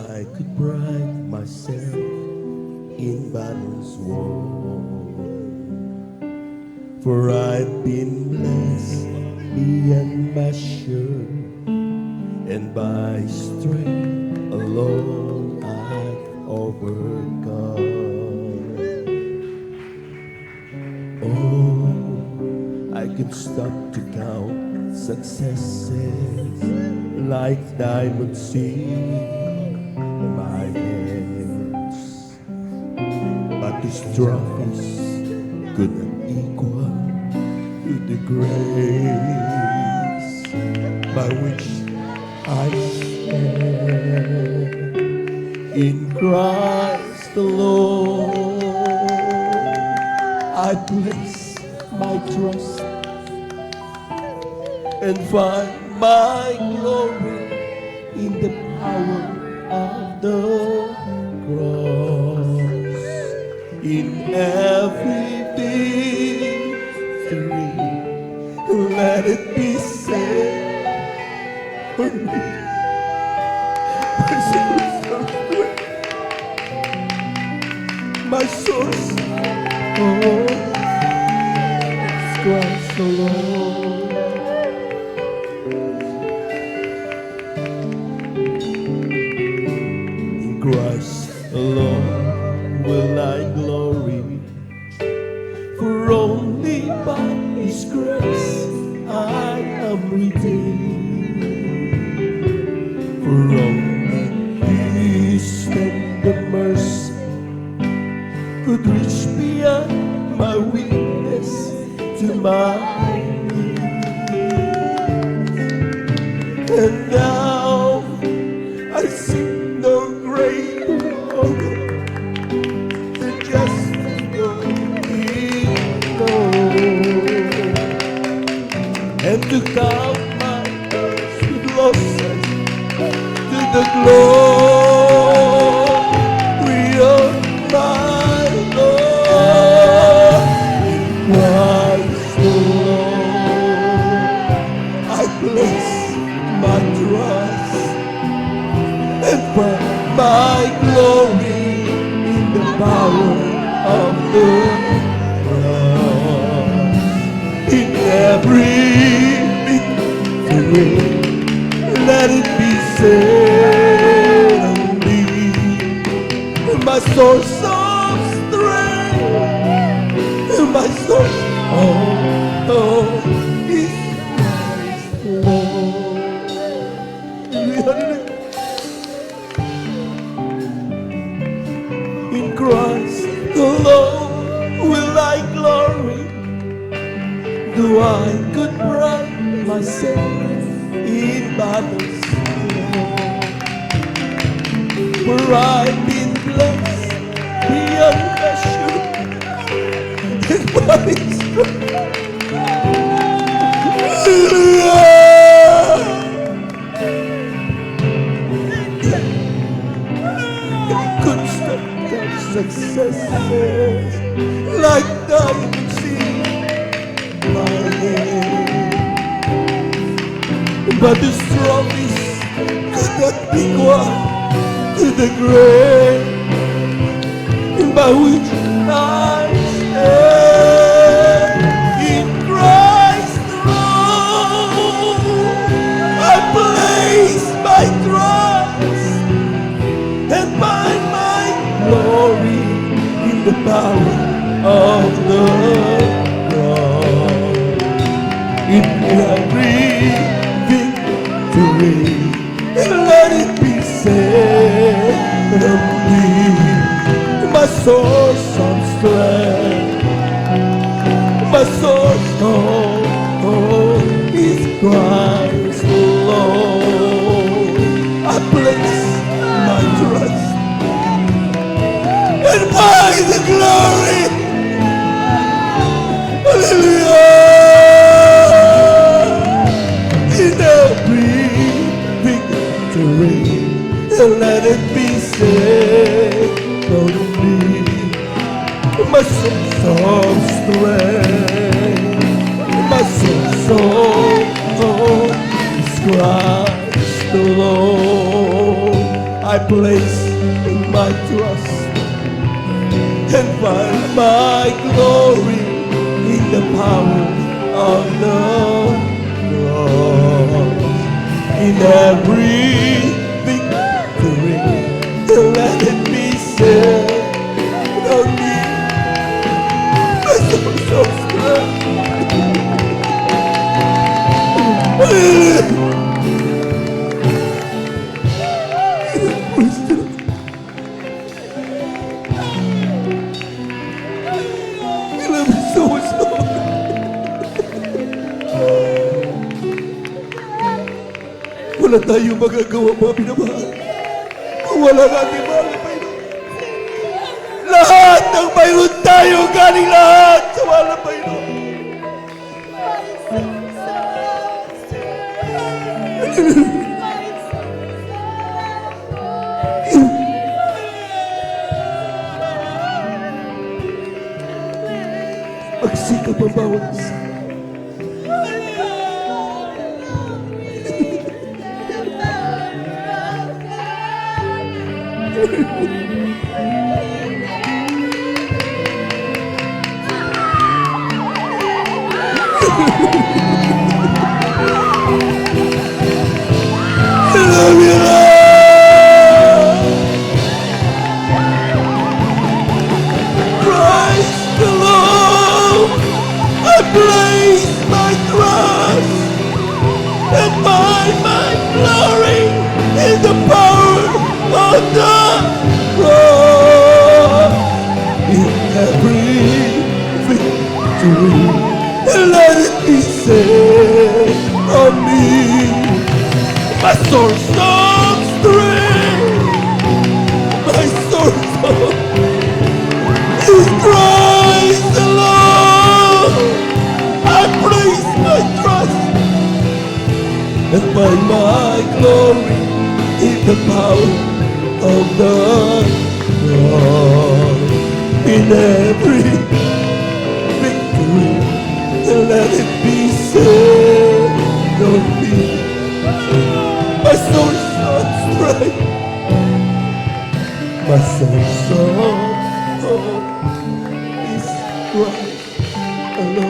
I could pride myself in battles won. For I've been blessed beyond measure, and by strength alone I've overcome. Oh, I could stop to count successes like diamonds in my hands, but these trophies could not equal to the grace by which I stand in Christ alone. I place my trust and find my glory in the power of the cross. In every victory, let it be said for me. My source, oh, it's Christ alone. In Christ alone will I glory, for only by His grace I am redeemed. For only His tender mercy could reach beyond my weakness to my need. And now I seek no greater honor than just to know Him alone, and to count my days with losses to the glory of my Lord. In Christ alone I place my trust and find my glory in the power of the cross. In every victory, let it be said of me, my source of strength, my source of is Christ alone. In Christ alone will I glory, though I could pride myself in battles won. For I've been blessed beyond measure, and by His constant successes like diamonds in my hand, but the strongest could not be equal to the grace by which I stand in Christ alone. I place my trust and find my glory in the power of the cross. In every victory, let it be said of me, my source of strength, my source of is Christ alone. I place my trust and find the glory, hallelujah, in every victory. Let it be said of me, my source of strength, my source of is Christ alone. I I place my trust and find my glory in the power of the cross. In every victory, let it be said on me. My soul so strong. I love you so much, Lord. Wala tayong magagawa, mga pinamahal. Kung wala natin mahal na Panginoon. Lahat ng mayroon tayo, galing lahat sa mahal na Panginoon. Magsikap ang bawat isa. I love you, Lord. Christ the Lord, I place my trust and find my glory in the power of the cross. In every victory, let it be said of me. My source of strength, my source of is Christ the Lord. I place my trust and find my glory in the power of the cross. In every victory, let it be said of me. My soul's of strength, my soul's of hope is Christ alone.